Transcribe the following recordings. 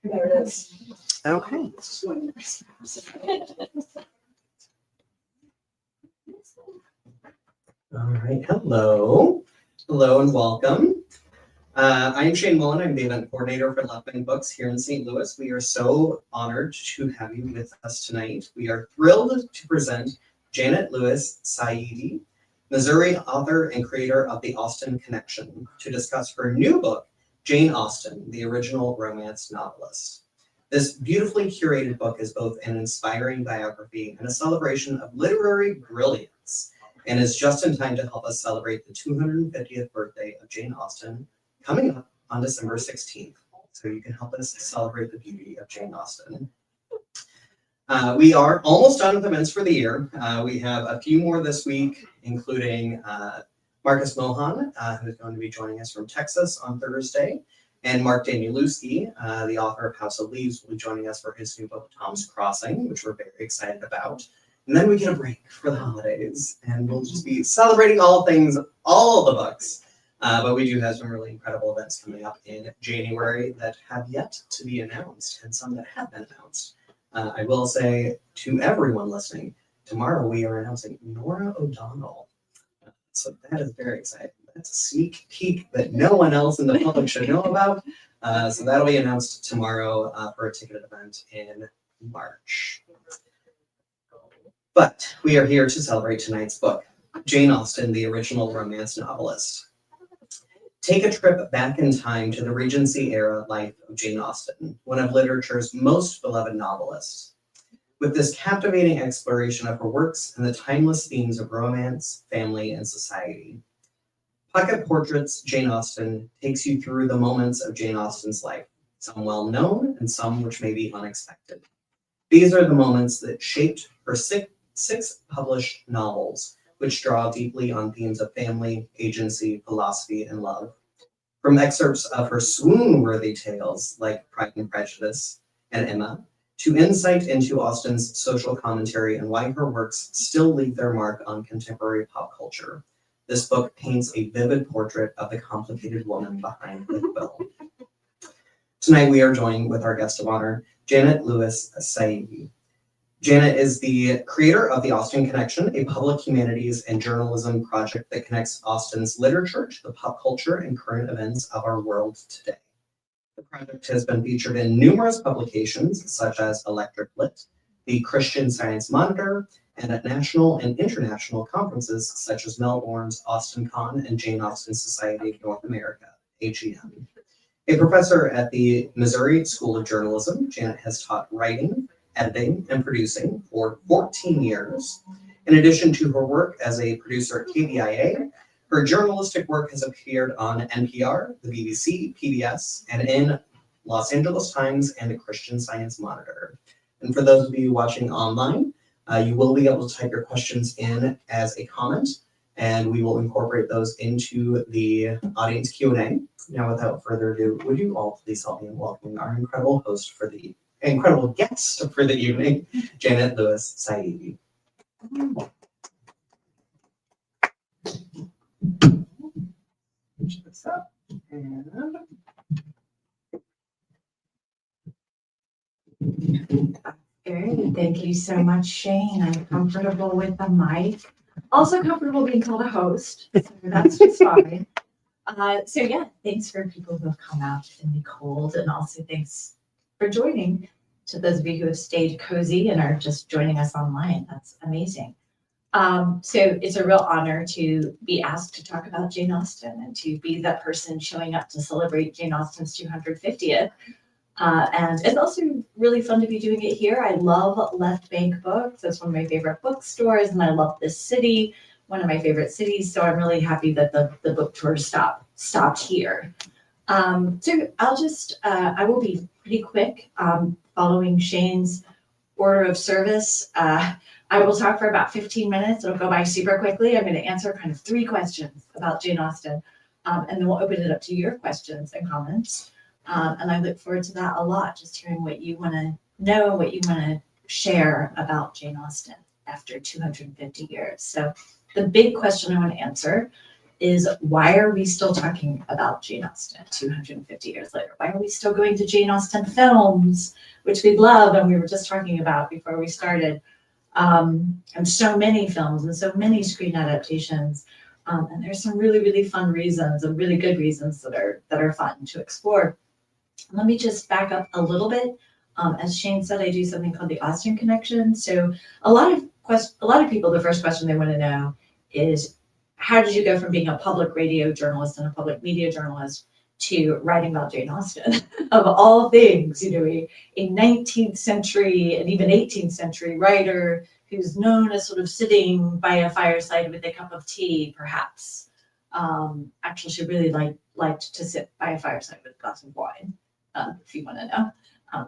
There it is. Okay. All right. Hello. Hello and welcome. I'm Shane Mullen. I'm the event coordinator for Left Bank Books here in St. Louis. We are so honored to have you with us tonight. We are thrilled to present Janet Lewis Saidi, Missouri author and creator of the Austen Connection, to discuss her new book, Jane Austen, the original romance novelist. This beautifully curated book is both an inspiring biography and a celebration of literary brilliance, and is just in time to help us celebrate the 250th birthday of Jane Austen, coming up on December 16th. So you can help us celebrate the beauty of Jane Austen. We are almost done with events for the year. We have a few more this week, including Marcus Mohan, who is going to be joining us from Texas on Thursday, and Mark Danielewski, the author of House of Leaves, will be joining us for his new book, Tom's Crossing, which we're very excited about. And then we get a break for the holidays, and we'll just be celebrating all the books. But we do have some really incredible events coming up in January that have yet to be announced, and some that have been announced. I will say to everyone listening, tomorrow we are announcing Nora O'Donnell. So that is very exciting. That's a sneak peek that no one else in the public should know about. So that'll be announced tomorrow for a ticketed event in March. But we are here to celebrate tonight's book, Jane Austen, the original romance novelist. Take a trip back in time to the Regency era life of Jane Austen, one of literature's most beloved novelists. With this captivating exploration of her works and the timeless themes of romance, family, and society. Pocket Portraits Jane Austen takes you through the moments of Jane Austen's life, some well-known and some which may be unexpected. These are the moments that shaped her six published novels, which draw deeply on themes of family, agency, philosophy, and love. From excerpts of her swoon-worthy tales like Pride and Prejudice and Emma, to insight into Austen's social commentary and why her works still leave their mark on contemporary pop culture. This book paints a vivid portrait of the complicated woman behind the quill. Tonight we are joined with our guest of honor, Janet Lewis Saidi. Janet is the creator of the Austen Connection, a public humanities and journalism project that connects Austen's literature to the pop culture and current events of our world today. The project has been featured in numerous publications, such as Electric Lit, the Christian Science Monitor, and at national and international conferences, such as Melbourne's AustenCon and Jane Austen Society of North America, AGM. A professor at the Missouri School of Journalism, Janet has taught writing, editing, and producing for 14 years. In addition to her work as a producer at KBIA, her journalistic work has appeared on NPR, the BBC, PBS, and in Los Angeles Times and the Christian Science Monitor. And for those of you watching online, you will be able to type your questions in as a comment, and we will incorporate those into the audience Q&A. Now, without further ado, would you all please help me in welcoming our incredible host for the incredible guest for the evening, Janet Lewis Saidi. Push this up and Great. Thank you so much, Shane. I'm comfortable with the mic. Also comfortable being called a host. So that's just fine. So yeah, thanks for people who have come out in the cold, and also thanks for joining. To those of you who have stayed cozy and are just joining us online, that's amazing. So it's a real honor to be asked to talk about Jane Austen and to be that person showing up to celebrate Jane Austen's 250th. And it's also really fun to be doing it here. I love Left Bank Books. That's one of my favorite bookstores, and I love this city, one of my favorite cities. So I'm really happy that the book tour stopped here. So I will be pretty quick. Following Shane's order of service, I will talk for about 15 minutes. It'll go by super quickly. I'm going to answer kind of 3 questions about Jane Austen, and then we'll open it up to your questions and comments. And I look forward to that a lot, just hearing what you want to know, what you want to share about Jane Austen after 250 years. So the big question I want to answer is why are we still talking about Jane Austen 250 years later? Why are we still going to Jane Austen films, which we love and we were just talking about before we started, and so many films and so many screen adaptations. And there's some really, really fun reasons and really good reasons that are fun to explore. Let me just back up a little bit. As Shane said, I do something called the Austen Connection. So a lot of people, the first question they want to know is, how did you go from being a public radio journalist and a public media journalist to writing about Jane Austen? Of all things, you know, a 19th century and even 18th century writer who's known as sort of sitting by a fireside with a cup of tea, perhaps. Actually, she really liked to sit by a fireside with a glass of wine, if you want to know.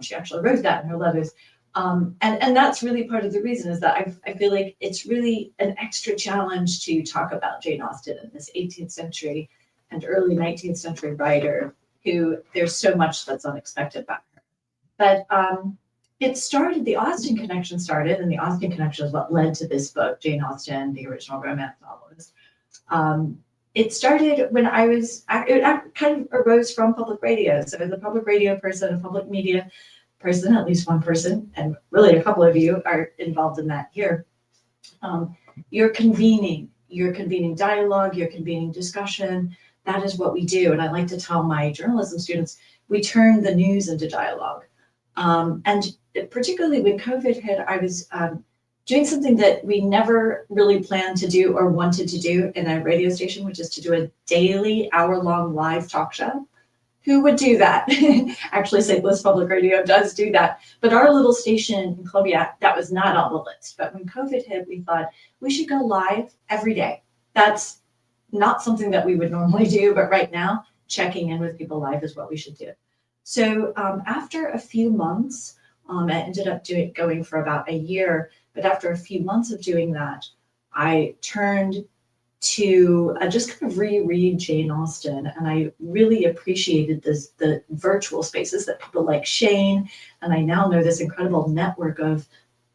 She actually wrote that in her letters. And that's really part of the reason, is that I feel like it's really an extra challenge to talk about Jane Austen and this 18th century and early 19th century writer who there's so much that's unexpected about her. But it started, the Austen Connection started, and the Austen Connection is what led to this book, Jane Austen, the original romance novelist. It started when it kind of arose from public radio. So as a public radio person, a public media person, at least one person, and really a couple of you are involved in that here. You're convening dialogue, you're convening discussion. That is what we do. And I like to tell my journalism students, we turn the news into dialogue. And particularly when COVID hit, I was doing something that we never really planned to do or wanted to do in a radio station, which is to do a daily hour-long live talk show. Who would do that? Actually, St. Louis Public Radio does do that. But our little station in Columbia, that was not on the list. But when COVID hit, we thought we should go live every day. That's not something that we would normally do, but right now, checking in with people live is what we should do. So after a few months, I ended up going for about a year, but after a few months of doing that, I turned to just kind of reread Jane Austen, and I really appreciated the virtual spaces that people like Shane, and I now know this incredible network of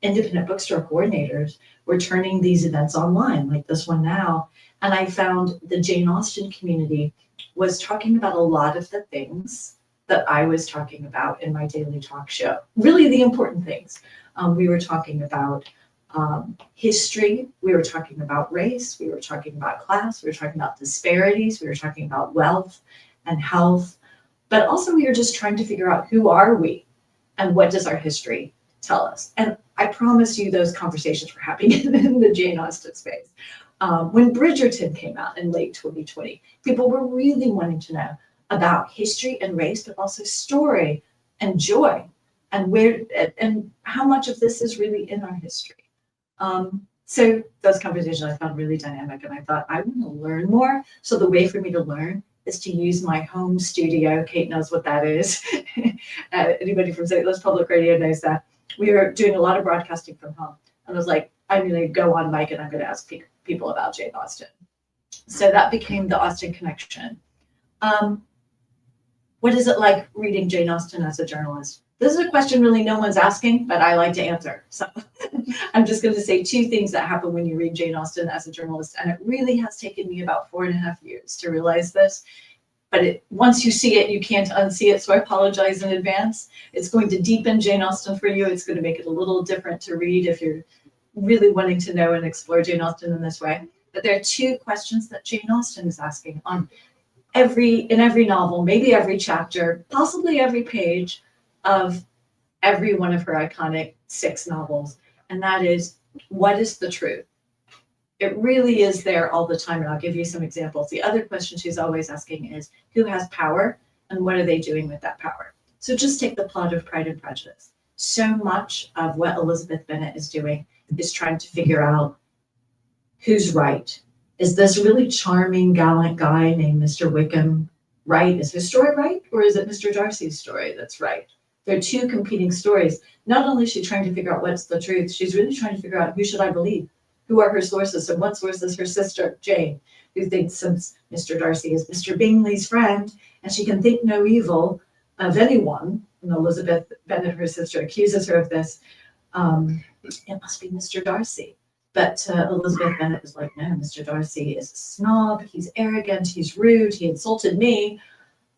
independent bookstore coordinators were turning these events online, like this one now. And I found the Jane Austen community was talking about a lot of the things that I was talking about in my daily talk show, really the important things. We were talking about history, we were talking about race, we were talking about class, we were talking about disparities, we were talking about wealth and health, but also we were just trying to figure out who are we and what does our history tell us. And I promise you those conversations were happening in the Jane Austen space. When Bridgerton came out in late 2020, people were really wanting to know about history and race, but also story and joy, and where and how much of this is really in our history. So those conversations I found really dynamic, and I thought I want to learn more. So the way for me to learn is to use my home studio. Kate knows what that is. Anybody from St. Louis Public Radio knows that. We are doing a lot of broadcasting from home. And I was like, I'm going to go on mic and I'm going to ask people about Jane Austen. So that became the Austen Connection. What is it like reading Jane Austen as a journalist? This is a question really no one's asking, but I like to answer. So I'm just going to say two things that happen when you read Jane Austen as a journalist. And it really has taken me about 4.5 years to realize this. But once you see it, you can't unsee it. So I apologize in advance. It's going to deepen Jane Austen for you. It's going to make it a little different to read if you're really wanting to know and explore Jane Austen in this way. But there are two questions that Jane Austen is asking in every novel, maybe every chapter, possibly every page of every one of her iconic 6 novels. And that is, what is the truth? It really is there all the time, and I'll give you some examples. The other question she's always asking is, who has power and what are they doing with that power? So just take the plot of Pride and Prejudice. So much of what Elizabeth Bennet is doing is trying to figure out who's right. Is this really charming, gallant guy named Mr. Wickham right? Is his story right? Or is it Mr. Darcy's story that's right? There are two competing stories. Not only is she trying to figure out what's the truth, she's really trying to figure out, who should I believe? Who are her sources? And one source is her sister, Jane, who thinks since Mr. Darcy is Mr. Bingley's friend, and she can think no evil of anyone, and Elizabeth Bennet, her sister, accuses her of this, it must be Mr. Darcy. But Elizabeth Bennet is like, no, Mr. Darcy is a snob, he's arrogant, he's rude, he insulted me,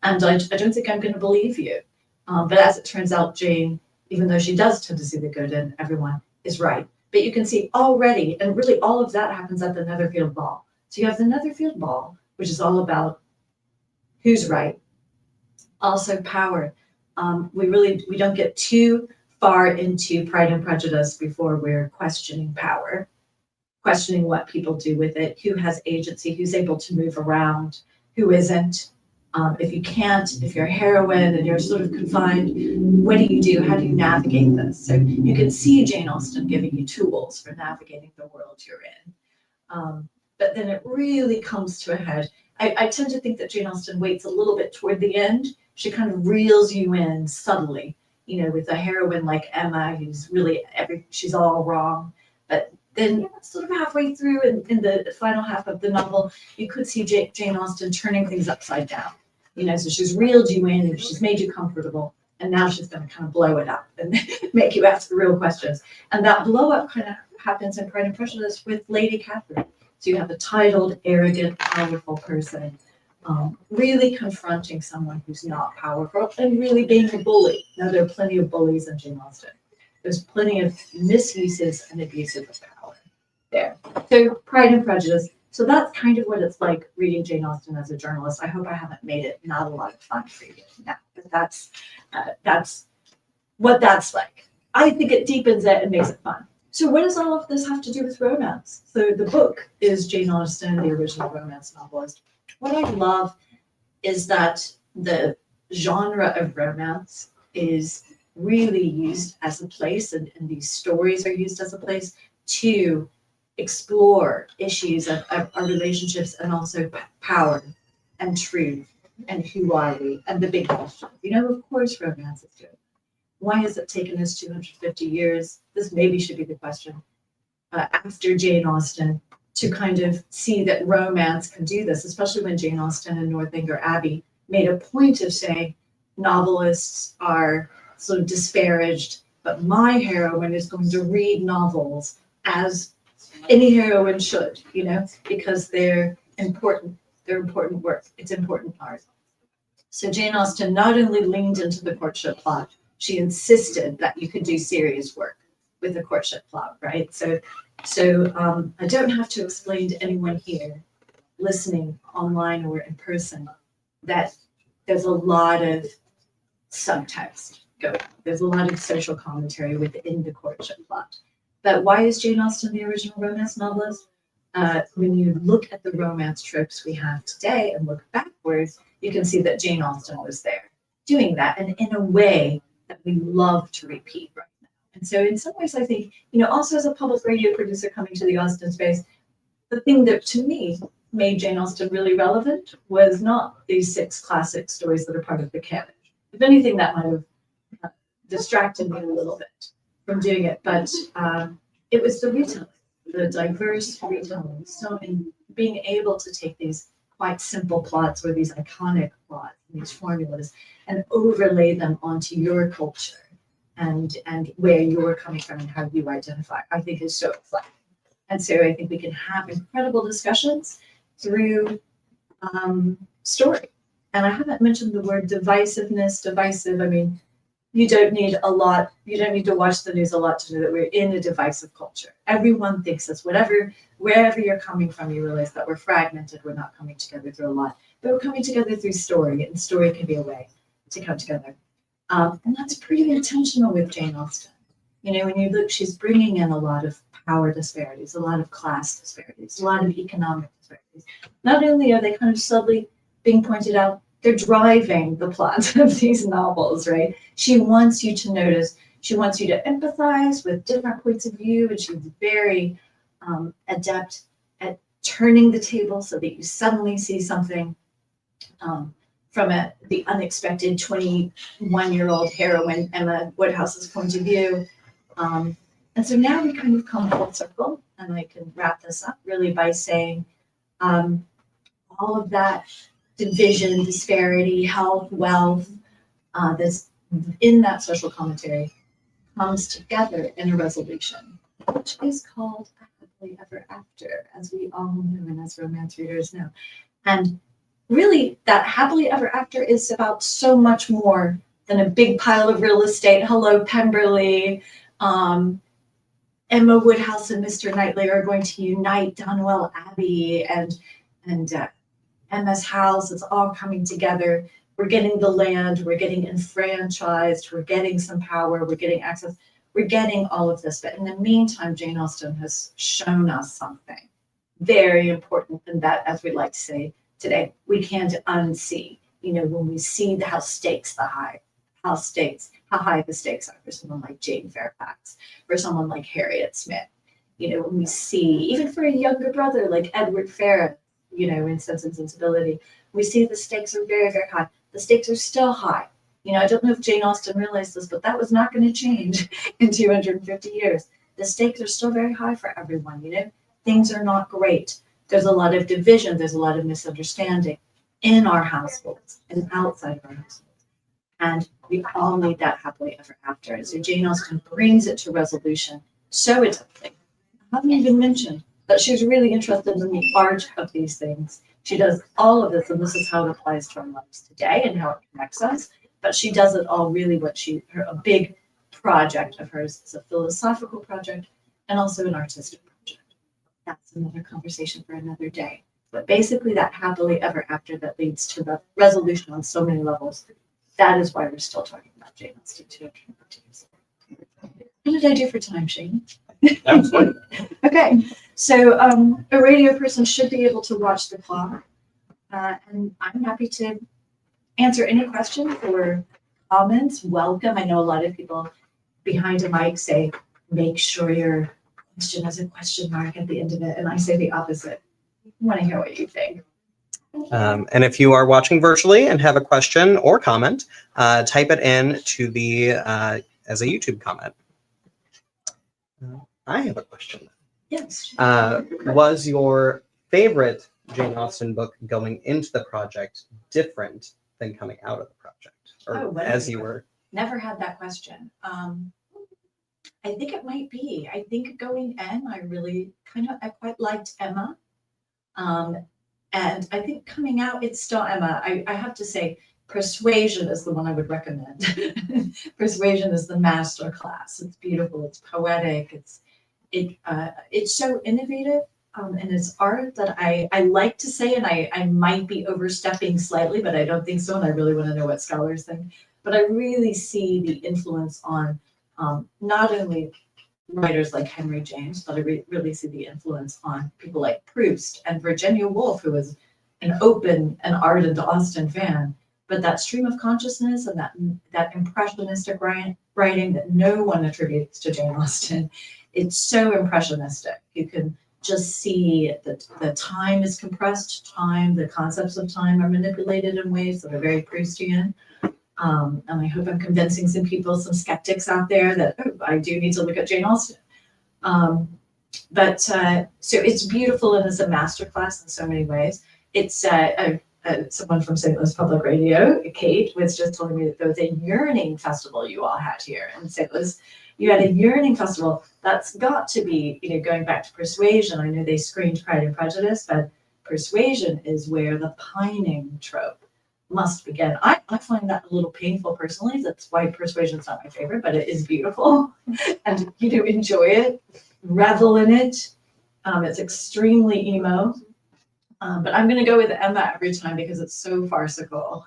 and I don't think I'm going to believe you. But as it turns out, Jane, even though she does tend to see the good in everyone, is right. But you can see already, and really all of that happens at the Netherfield Ball. So you have the Netherfield Ball, which is all about who's right, also power. We don't get too far into Pride and Prejudice before we're questioning power, questioning what people do with it, who has agency, who's able to move around, who isn't. If you're a heroine and you're sort of confined, what do you do? How do you navigate this? So you can see Jane Austen giving you tools for navigating the world you're in. But then it really comes to a head. I tend to think that Jane Austen waits a little bit toward the end. She kind of reels you in subtly, with a heroine like Emma, who's really she's all wrong. But then sort of halfway through in the final half of the novel, you could see Jane Austen turning things upside down. So she's reeled you in and she's made you comfortable. And now she's going to kind of blow it up and make you ask the real questions. And that blow up kind of happens in Pride and Prejudice with Lady Catherine. So you have a titled, arrogant, powerful person really confronting someone who's not powerful and really being a bully. Now, there are plenty of bullies in Jane Austen. There's plenty of misuses and abuses of power there. So Pride and Prejudice. So that's kind of what it's like reading Jane Austen as a journalist. I hope I haven't made it not a lot of fun for you now, but that's what that's like. I think it deepens it and makes it fun. So what does all of this have to do with romance? So the book is Jane Austen, the original romance novelist. What I love is that the genre of romance is really used as a place, and these stories are used as a place to explore issues of our relationships and also power and truth and who are we and the big questions. Of course, romance is good. Why has it taken us 250 years? This maybe should be the question after Jane Austen to kind of see that romance can do this, especially when Jane Austen and Northanger Abbey made a point of saying novelists are sort of disparaged, but my heroine is going to read novels as any heroine should, because they're important. They're important work. It's important art. So Jane Austen not only leaned into the courtship plot, she insisted that you could do serious work with the courtship plot, right? So I don't have to explain to anyone here, listening online or in person, that there's a lot of subtext going on. There's a lot of social commentary within the courtship plot. But why is Jane Austen the original romance novelist? When you look at the romance tropes we have today and look backwards, you can see that Jane Austen was there doing that, and in a way that we love to repeat right now. And so in some ways, I think, also as a public radio producer coming to the Austen space, the thing that to me made Jane Austen really relevant was not these 6 classic stories that are part of the canon. If anything, that might have distracted me a little bit from doing it, but it was the retelling, the diverse retelling. So in being able to take these quite simple plots or these iconic plots, these formulas, and overlay them onto your culture and where you're coming from and how you identify, I think is so exciting. And so I think we can have incredible discussions through story. And I haven't mentioned the word divisiveness, divisive. I mean, you don't need to watch the news a lot to know that we're in a divisive culture. Everyone thinks this, wherever you're coming from, you realize that we're fragmented, we're not coming together through a lot, but we're coming together through story, and story can be a way to come together. And that's pretty intentional with Jane Austen. When you look, she's bringing in a lot of power disparities, a lot of class disparities, a lot of economic disparities. Not only are they kind of subtly being pointed out, they're driving the plot of these novels, right? She wants you to notice, she wants you to empathize with different points of view, and she's very adept at turning the table so that you suddenly see something from the unexpected 21-year-old heroine, Emma Woodhouse's point of view. And so now we kind of come full circle, and I can wrap this up really by saying all of that division, disparity, health, wealth, that's in that social commentary comes together in a resolution, which is called a happily ever after, as we all know and as romance readers know. And really, that happily ever after is about so much more than a big pile of real estate. Hello, Pemberley. Emma Woodhouse and Mr. Knightley are going to unite Donwell Abbey and Emma's house. It's all coming together. We're getting the land, we're getting enfranchised, we're getting some power, we're getting access, we're getting all of this. But in the meantime, Jane Austen has shown us something very important, and that, as we like to say today, we can't unsee. When we see how high the stakes are for someone like Jane Fairfax, for someone like Harriet Smith. When we see, even for a younger brother like Edward Ferrars, in Sense and Sensibility, we see the stakes are very, very high. The stakes are still high. I don't know if Jane Austen realized this, but that was not going to change in 250 years. The stakes are still very high for everyone. Things are not great. There's a lot of division. There's a lot of misunderstanding in our households and outside of our households. And we all need that happily ever after. And so Jane Austen brings it to resolution so adeptly. I haven't even mentioned that she's really interested in the art of these things. She does all of this, and this is how it applies to our lives today and how it connects us. But she does it all really a big project of hers is a philosophical project and also an artistic project. That's another conversation for another day. But basically that happily ever after that leads to the resolution on so many levels. That is why we're still talking about Jane Austen 250 years. What did I do for time, Shane? That was fun. Okay, so a radio person should be able to watch the clock, and I'm happy to answer any questions or comments. Welcome. I know a lot of people behind a mic say, make sure your question has a question mark at the end of it, and I say the opposite. I want to hear what you think. And if you are watching virtually and have a question or comment, type it in to the as a YouTube comment. I have a question. Yes. Was your favorite Jane Austen book going into the project different than coming out of the project? Or as you were? Never had that question. I think it might be. I think going in, I quite liked Emma. And I think coming out, it's still Emma. I have to say, Persuasion is the one I would recommend. Persuasion is the master class. It's beautiful. It's poetic. It's so innovative in its art that I like to say, and I might be overstepping slightly, but I don't think so. And I really want to know what scholars think. But I really see the influence on not only writers like Henry James, but I really see the influence on people like Proust and Virginia Woolf, who was an open and ardent Austen fan. But that stream of consciousness and that impressionistic writing that no one attributes to Jane Austen, it's so impressionistic. You can just see that the time is compressed time, the concepts of time are manipulated in ways that are very Proustian. And I hope I'm convincing some skeptics out there that I do need to look at Jane Austen. So it's beautiful and it's a masterclass in so many ways. It's someone from St. Louis Public Radio, Kate, was just telling me that there was a yearning festival you all had here in St. Louis. You had a yearning festival. That's got to be, going back to Persuasion. I know they screened Pride and Prejudice, but Persuasion is where the pining trope must begin. I find that a little painful personally. That's why Persuasion's not my favorite, but it is beautiful. And, enjoy it, revel in it. It's extremely emo. But I'm going to go with Emma every time because it's so farcical.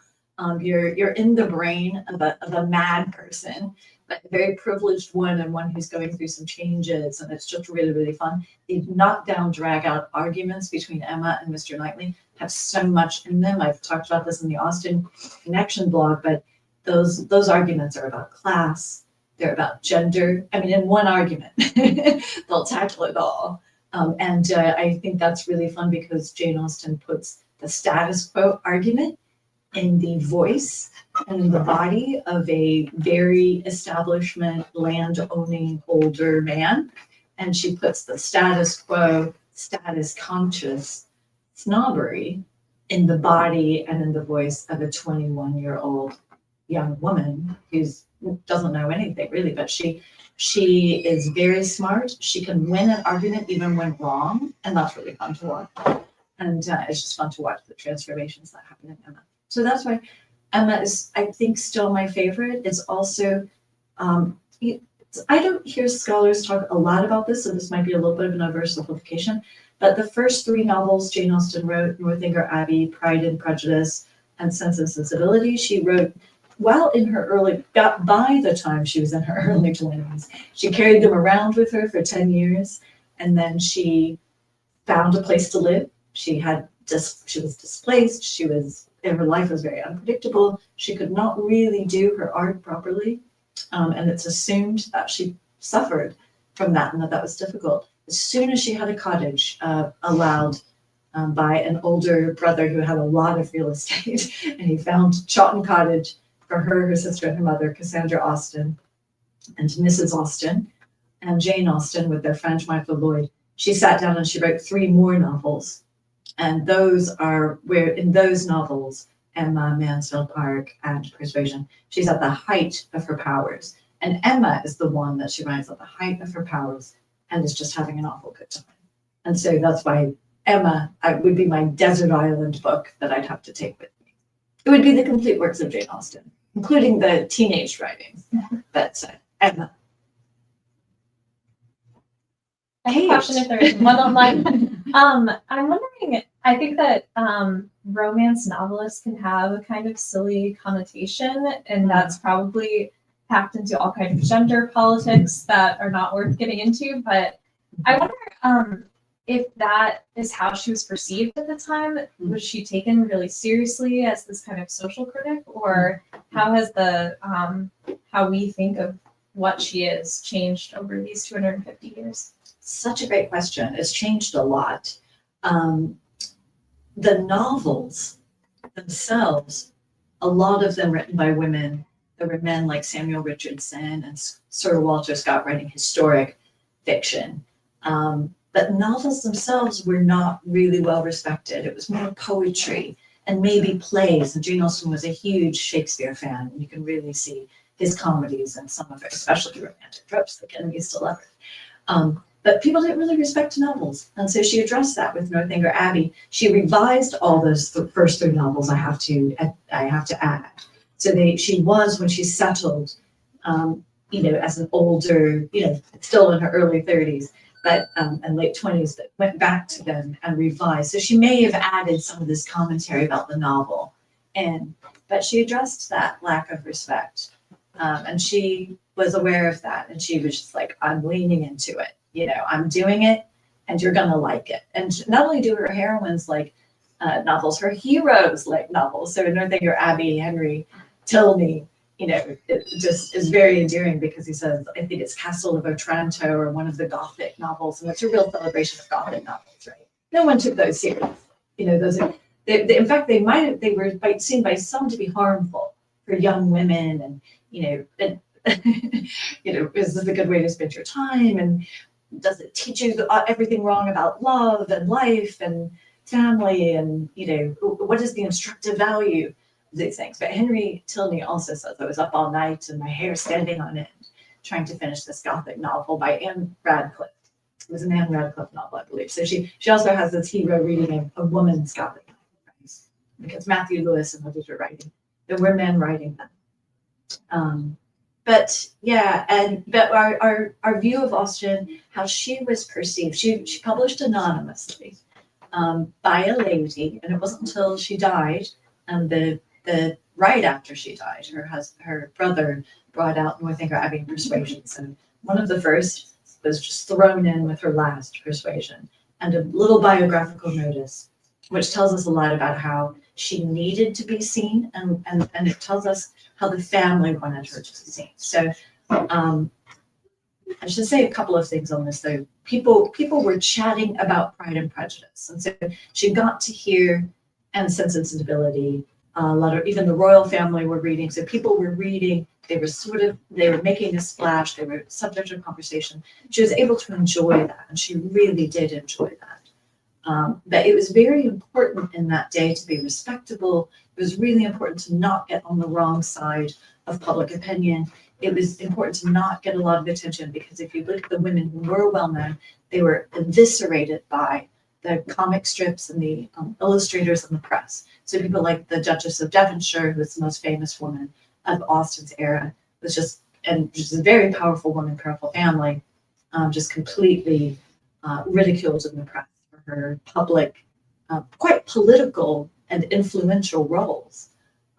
You're in the brain of a mad person, but a very privileged one and one who's going through some changes, and it's just really, really fun. The knockdown, drag-out arguments between Emma and Mr. Knightley have so much in them. I've talked about this in the Austen Connection blog, but those arguments are about class, they're about gender. I mean, in one argument, they'll tackle it all. And I think that's really fun because Jane Austen puts the status quo argument in the voice and in the body of a very establishment land-owning older man. And she puts the status quo, status conscious snobbery in the body and in the voice of a 21-year-old young woman who doesn't know anything really, but she is very smart. She can win an argument even when wrong, and that's really fun to watch. And it's just fun to watch the transformations that happen in Emma. So that's why Emma is, I think, still my favorite. It's also, I don't hear scholars talk a lot about this, so this might be a little bit of an oversimplification, but the first three novels Jane Austen wrote, Northanger Abbey, Pride and Prejudice, and Sense and Sensibility, she wrote by the time she was in her early 20s. She carried them around with her for 10 years, and then she found a place to live. She was displaced. Her life was very unpredictable. She could not really do her art properly. And it's assumed that she suffered from that and that was difficult. As soon as she had a cottage allowed by an older brother who had a lot of real estate, and he found Chawton Cottage for her sister, and her mother, Cassandra Austen, and Mrs. Austen, and Jane Austen with their friend Michael Lloyd, she sat down and she wrote 3 more novels. And those are where, in those novels, Emma, Mansfield Park, and Persuasion, she's at the height of her powers. And Emma is the one that she writes at the height of her powers and is just having an awful good time. And so that's why Emma would be my desert island book that I'd have to take with me. It would be the complete works of Jane Austen, including the teenage writings. But Emma. I have a question if there is one online. I'm wondering, I think that romance novelists can have a kind of silly connotation, and that's probably packed into all kinds of gender politics that are not worth getting into. But I wonder if that is how she was perceived at the time. Was she taken really seriously as this kind of social critic, or how has the how we think of what she is changed over these 250 years? Such a great question. It's changed a lot. The novels themselves, a lot of them written by women. There were men like Samuel Richardson and Sir Walter Scott writing historic fiction. But novels themselves were not really well respected. It was more poetry and maybe plays. And Jane Austen was a huge Shakespeare fan. And you can really see his comedies and some of it, especially romantic tropes, like Enemies to Lovers. But people didn't really respect novels. And so she addressed that with Northanger Abbey. She revised all those first 3 novels, I have to add. So she was, when she settled, as an older, still in her early 30s, but and late 20s, but went back to them and revised. So she may have added some of this commentary about the novel, but she addressed that lack of respect. And she was aware of that. And she was just like, I'm leaning into it. I'm doing it and you're going to like it. And not only do her heroines like novels, her heroes like novels. So Northanger Abbey, Henry Tilney, it just is very endearing because he says, I think it's Castle of Otranto or one of the Gothic novels. And it's a real celebration of Gothic novels, right? No one took those seriously. Those are, in fact, they were seen by some to be harmful for young women and, is this a good way to spend your time? And does it teach you everything wrong about love and life and family? And, what is the instructive value of these things? But Henry Tilney also says, I was up all night and my hair standing on end, trying to finish this Gothic novel by Anne Radcliffe. It was an Anne Radcliffe novel, I believe. So she also has this hero reading a woman's Gothic novel, because Matthew Lewis and others were writing. There were men writing them. But our view of Austen, how she was perceived, she published anonymously by a lady, and it wasn't until she died, and the right after she died, her brother brought out Northanger Abbey and Persuasion. So one of the first was just thrown in with her last, Persuasion, and a little biographical notice, which tells us a lot about how she needed to be seen, and it tells us how the family wanted her to be seen. So I should say a couple of things on this, though. People were chatting about Pride and Prejudice, and so she got to hear and Sense and Sensibility. A lot of, even the royal family were reading. So people were reading. They were making a splash. They were subject of conversation. She was able to enjoy that, and she really did enjoy that. But it was very important in that day to be respectable. It was really important to not get on the wrong side of public opinion. It was important to not get a lot of attention, because if you look at the women who were well known, they were eviscerated by the comic strips and the illustrators and the press. So people like the Duchess of Devonshire, who was the most famous woman of Austen's era, was just, and just a very powerful woman, powerful family, just completely ridiculed in the press for her public, quite political and influential roles.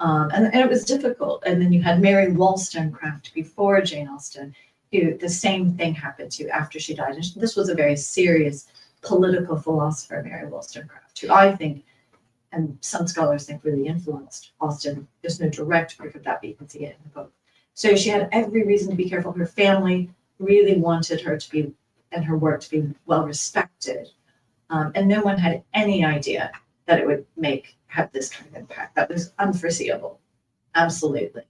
And it was difficult. And then you had Mary Wollstonecraft before Jane Austen, who the same thing happened to after she died. And this was a very serious political philosopher, Mary Wollstonecraft, who I think, and some scholars think, really influenced Austen. There's no direct proof of that, but you can see it in the book. So she had every reason to be careful. Her family really wanted her to be, and her work to be, well respected. And no one had any idea that it would have this kind of impact. That was unforeseeable, absolutely.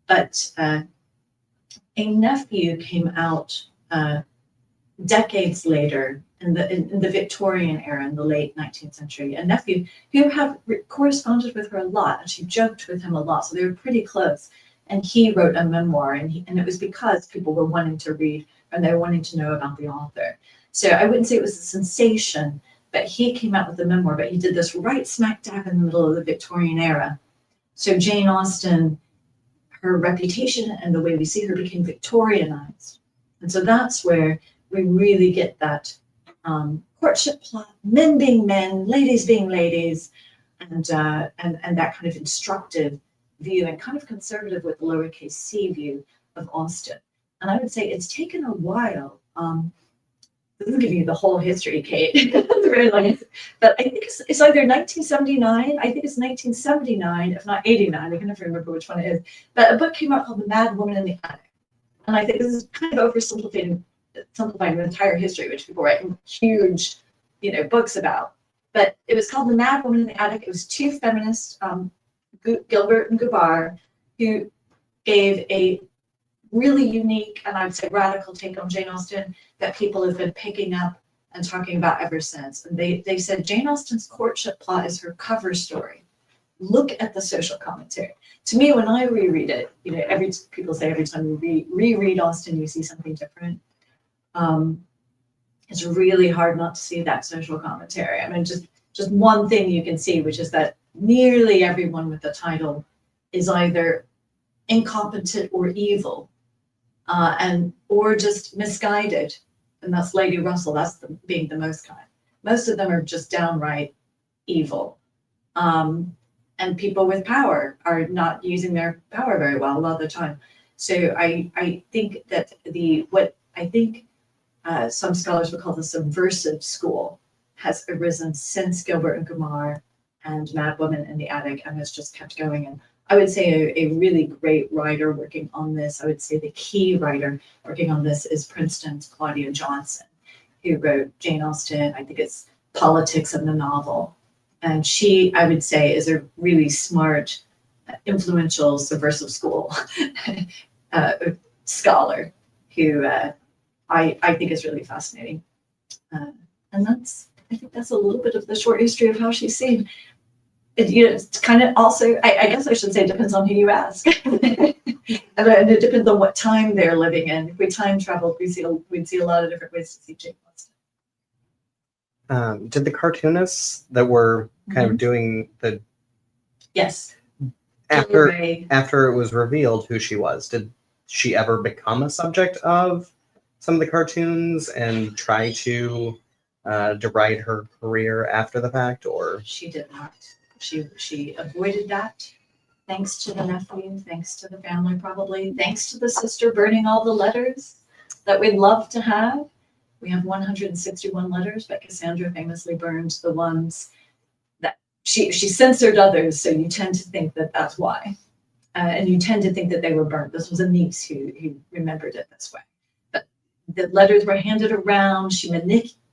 But a nephew came out decades later in the Victorian era, in the late 19th century, a nephew who had corresponded with her a lot, and she joked with him a lot, so they were pretty close. And he wrote a memoir, and it was because people were wanting to read and they were wanting to know about the author. So I wouldn't say it was a sensation, but he came out with a memoir, but he did this right smack dab in the middle of the Victorian era. So Jane Austen, her reputation and the way we see her became Victorianized. And so that's where we really get that courtship plot, men being men, ladies being ladies, and that kind of instructive view, and kind of conservative with the lowercase c view of Austen. And I would say it's taken a while. Doesn't give you the whole history, Kate. It's very long. But I think it's either 1979. I think it's 1979, if not 89. I can never remember which one it is. But a book came out called The Mad Woman in the Attic. And I think this is kind of oversimplifying the entire history, which people write huge, books about. But it was called The Mad Woman in the Attic. It was two feminists, Gilbert and Gubar, who gave a really unique, and I would say radical take on Jane Austen that people have been picking up and talking about ever since. And they said Jane Austen's courtship plot is her cover story. Look at the social commentary. To me, when I reread it, people say every time you reread Austen, you see something different. It's really hard not to see that social commentary. I mean, just one thing you can see, which is that nearly everyone with the title is either incompetent or evil, or just misguided, and that's Lady Russell. That's being the most kind. Most of them are just downright evil, and people with power are not using their power very well a lot of the time. So I think that some scholars would call the subversive school has arisen since Gilbert and Gumar and Mad Woman in the Attic, and has just kept going. And I would say a really great writer working on this, I would say the key writer working on this is Princeton's Claudia Johnson, who wrote Jane Austen. I think it's Politics of the Novel. And she, I would say, is a really smart, influential subversive school scholar who I think is really fascinating. And I think that's a little bit of the short history of how she's seen. It's kind of also, I guess I should say, it depends on who you ask. And it depends on what time they're living in. If we time traveled, we'd see a lot of different ways to see Jane Austen. Did the cartoonists that were kind of doing the... Yes. After it was revealed who she was, did she ever become a subject of some of the cartoons and try to deride her career after the fact, or? She did not. She avoided that, thanks to the nephew, thanks to the family, probably, thanks to the sister burning all the letters that we'd love to have. We have 161 letters, but Cassandra famously burned the ones that she censored others, so you tend to think that that's why. And you tend to think that they were burnt. This was a niece who remembered it this way. But the letters were handed around. She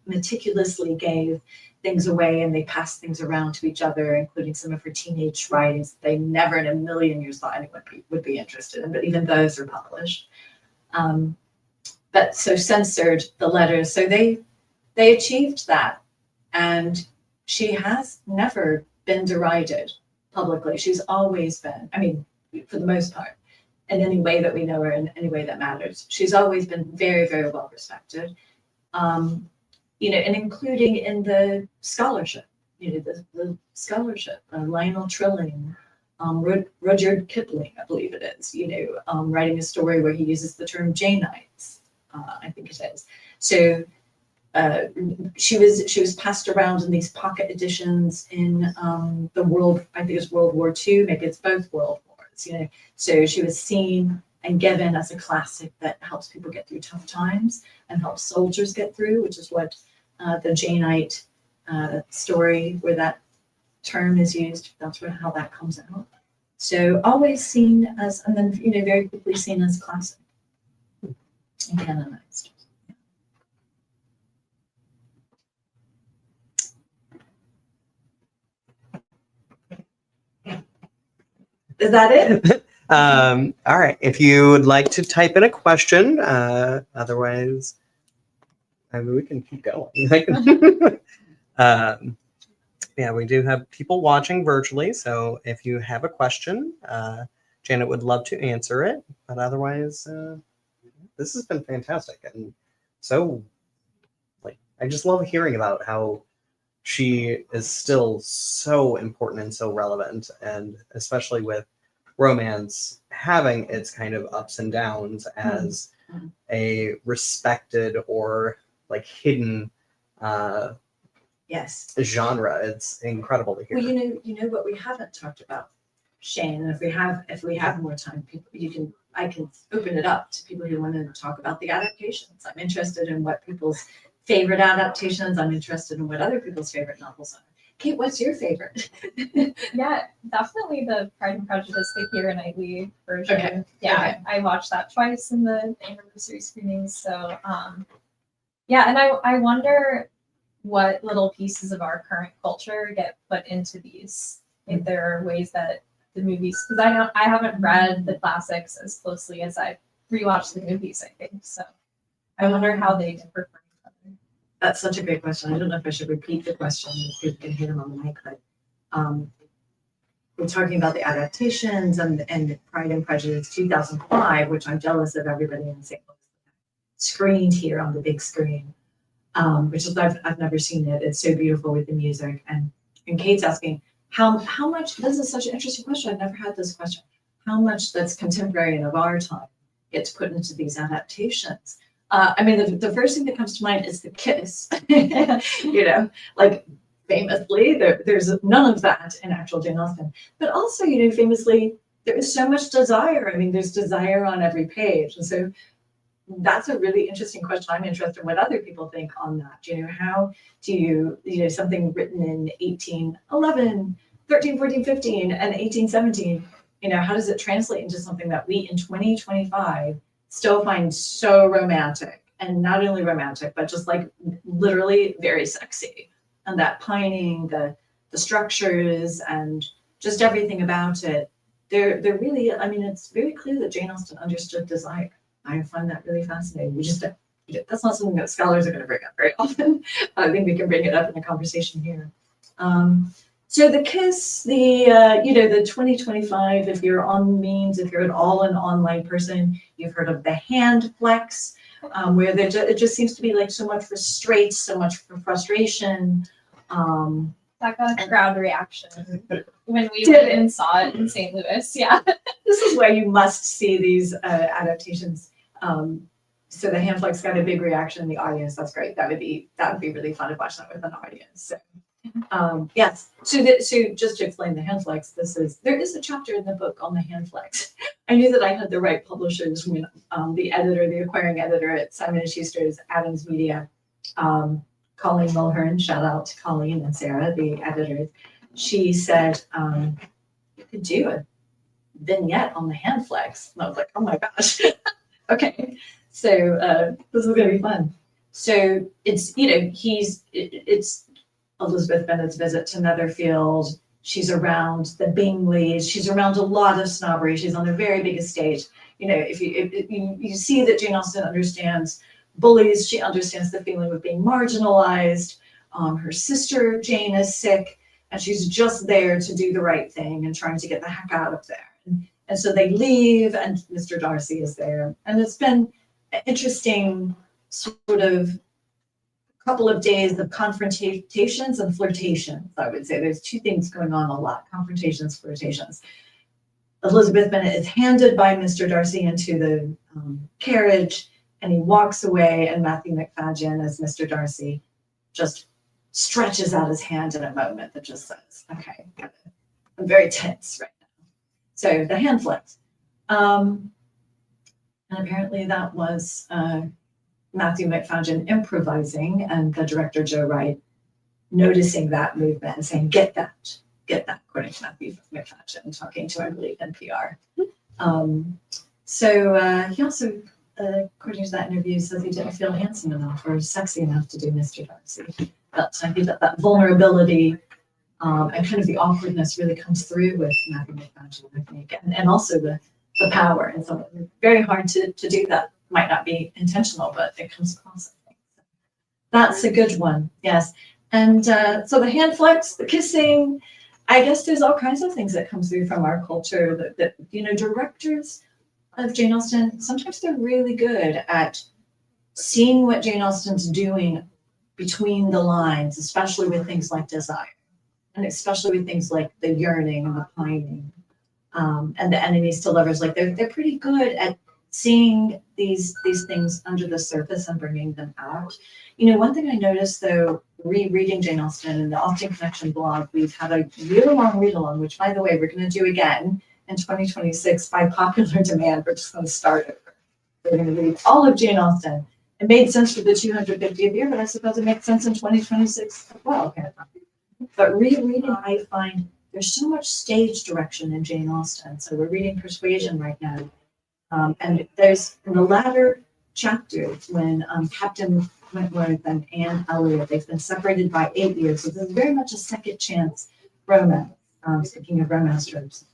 meticulously gave things away, and they passed things around to each other, including some of her teenage writings they never in a million years thought anyone would be interested in, but even those are published. But so censored the letters. So they achieved that. And she has never been derided publicly. She's always been, I mean, for the most part, in any way that we know her, in any way that matters. She's always been very, very well respected, you know, and including in the scholarship, you know, the scholarship, Lionel Trilling, Rudyard Kipling, I believe it is, you know, writing a story where he uses the term Janeites, I think it is. So she was passed around in these pocket editions in the world, I think it's World War II, maybe it's both World Wars, you know. So she was seen and given as a classic that helps people get through tough times and helps soldiers get through, which is what the Janeite story, where that term is used, that's how that comes out. So always seen as, and then, you know, very quickly seen as classic and canonized. Is that it? All right. If you would like to type in a question, otherwise, I mean, we can keep going. Yeah, we do have people watching virtually, so if you have a question, Janet would love to answer it. But otherwise, this has been fantastic, and so, like, I just love hearing about how she is still so important and so relevant, and especially with romance having its kind of ups and downs as a respected or like hidden Yes. genre. It's incredible to hear. Well, you know what we haven't talked about, Shane, and if we have more time, people, I can open it up to people who want to talk about the adaptations. I'm interested in what people's favorite adaptations. I'm interested in what other people's favorite novels are. Kate, what's your favorite? Yeah, definitely the Pride and Prejudice, the Keira Knightley version. Okay. Yeah, Okay. I watched that twice in the anniversary screenings. So, yeah, and I wonder what little pieces of our current culture get put into these. If there are ways that the movies, because I haven't read the classics as closely as I've rewatched the movies, I think. So I wonder how they differ from each other. That's such a great question. I don't know if I should repeat the question if you can hear them on the mic, but we're talking about the adaptations and Pride and Prejudice 2005, which I'm jealous of everybody in St. Louis screened here on the big screen, which is I've never seen it. It's so beautiful with the music, and Kate's asking how much. This is such an interesting question. I've never had this question. How much that's contemporary and of our time gets put into these adaptations? I mean, the first thing that comes to mind is the kiss. You know, like famously, there's none of that in actual Jane Austen. But also, you know, famously, there is so much desire. I mean, there's desire on every page, and so that's a really interesting question. I'm interested in what other people think on that. You know, how do you know, something written in 1811, 13, 14, 15, and 1817, you know, how does it translate into something that we in 2025 still find so romantic, and not only romantic, but just like literally very sexy, and that pining, the structures and just everything about it. They're really, I mean, it's very clear that Jane Austen understood desire. I find that really fascinating. That's not something that scholars are going to bring up very often. I think we can bring it up in a conversation here. So the kiss, you know, the 2025, if you're on memes, if you're at all an online person, you've heard of the hand flex, where it just seems to be like so much restraint, so much frustration. That got a crowd reaction when we went and saw it in St. Louis. Yeah. This is where you must see these adaptations. So the hand flex got a big reaction in the audience. That's great. That would be really fun to watch that with an audience. So yes. So just to explain the hand flex, there is a chapter in the book on the hand flex. I knew that I had the right publishers when the acquiring editor at Simon & Schuster's Adams Media, Colleen Mulhern, shout out to Colleen and Sarah, the editors. She said, you could do a vignette on the hand flex. And I was like, oh my gosh. Okay. So this is going to be fun. So it's, you know, it's Elizabeth Bennet's visit to Netherfield. She's around the Bingleys. She's around a lot of snobbery. She's on the very biggest stage. You know, if you see that Jane Austen understands bullies, she understands the feeling of being marginalized. her sister Jane is sick, and she's just there to do the right thing and trying to get the heck out of there. And so they leave, and Mr. Darcy is there. And it's been an interesting sort of couple of days of confrontations and flirtations, I would say. There's two things going on a lot, confrontations, flirtations. Elizabeth Bennet is handed by Mr. Darcy into the carriage, and he walks away, and Matthew McFadyen as Mr. Darcy just stretches out his hand in a moment that just says, okay, I'm very tense right now. So the hand flips. And apparently that was Matthew McFadyen improvising, and the director, Joe Wright, noticing that movement and saying, get that, according to Matthew McFadyen, talking to, I believe, NPR. So he also, according to that interview, says he didn't feel handsome enough or sexy enough to do Mr. Darcy. But I think that vulnerability and kind of the awkwardness really comes through with Matthew McFadyen, I think, and also the power. And so it's very hard to do that. Might not be intentional, but it comes across, I think. That's a good one, yes. And so the hand flex, the kissing, I guess there's all kinds of things that come through from our culture that directors of Jane Austen, sometimes they're really good at seeing what Jane Austen's doing between the lines, especially with things like desire, and especially with things like the yearning and the pining, and the enemies to lovers. Like they're pretty good at seeing these things under the surface and bringing them out. One thing I noticed, though, rereading Jane Austen and the Austen Connection blog, we've had a really long read-along, which, by the way, we're going to do again in 2026 by popular demand. We're just going to start over. We're going to read all of Jane Austen. It made sense for the 250th year, but I suppose it makes sense in 2026 as well. Okay. But rereading, I find there's so much stage direction in Jane Austen. So we're reading Persuasion right now. And there's in the latter chapters when Captain Wentworth and Anne Elliot, they've been separated by 8 years. So there's very much a second chance romance. Speaking of romance tropes,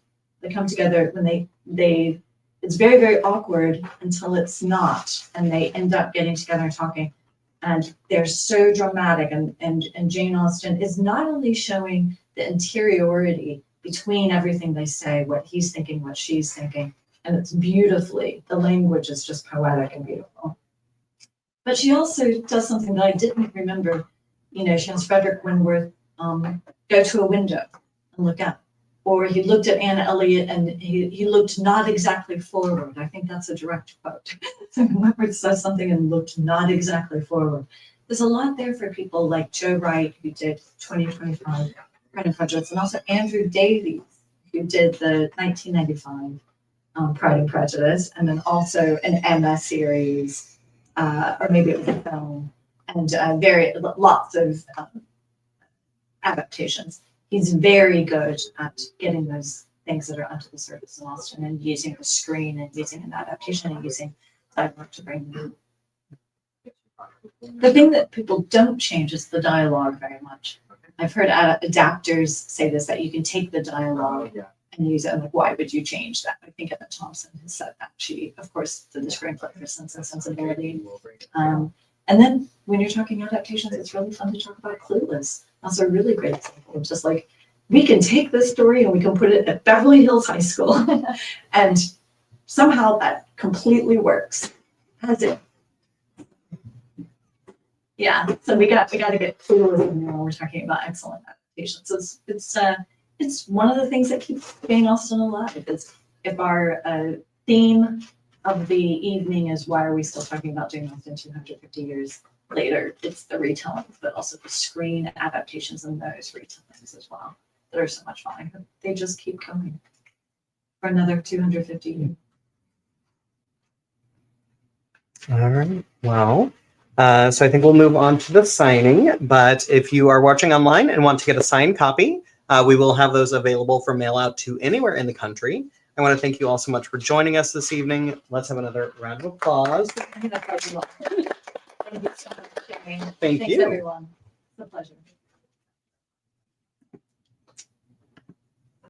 they come together when they it's very, very awkward until it's not, and they end up getting together and talking. And they're so dramatic, and Jane Austen is not only showing the interiority between everything they say, what he's thinking, what she's thinking, and it's beautifully, the language is just poetic and beautiful. But she also does something that I didn't remember. She has Frederick Wentworth go to a window and look out. Or he looked at Anne Elliot and he looked not exactly forward. I think that's a direct quote. So Wentworth says something and looked not exactly forward. There's a lot there for people like Joe Wright, who did 2025 Pride and Prejudice, and also Andrew Davies, who did the 1995 Pride and Prejudice, and then also an Emma series, or maybe it was a film, and lots of adaptations. He's very good at getting those things that are under the surface in Austen and using the screen and using an adaptation and using dialogue to bring them. The thing that people don't change is the dialogue very much. I've heard adapters say this, that you can take the dialogue and use it. I'm like, why would you change that? I think Emma Thompson has said that. She, of course, did the screenplay for Sense and Sensibility. And then when you're talking adaptations, it's really fun to talk about Clueless. That's a really great example of just like, we can take this story and we can put it at Beverly Hills High School and somehow that completely works. Has it? Yeah, so we got to get Clueless in there when we're talking about excellent adaptations. So it's one of the things that keeps Jane Austen alive. Is if our theme of the evening is why are we still talking about Jane Austen 250 years later, it's the retellings, but also the screen adaptations and those retellings as well that are so much fun. They just keep coming for another 250 years. All right. Well, so I think we'll move on to the signing. But if you are watching online and want to get a signed copy, we will have those available for mail out to anywhere in the country. I want to thank you all so much for joining us this evening. Let's have another round of applause. I think that's what we want. Thank you so much, Jane. Thanks, everyone. It's a pleasure.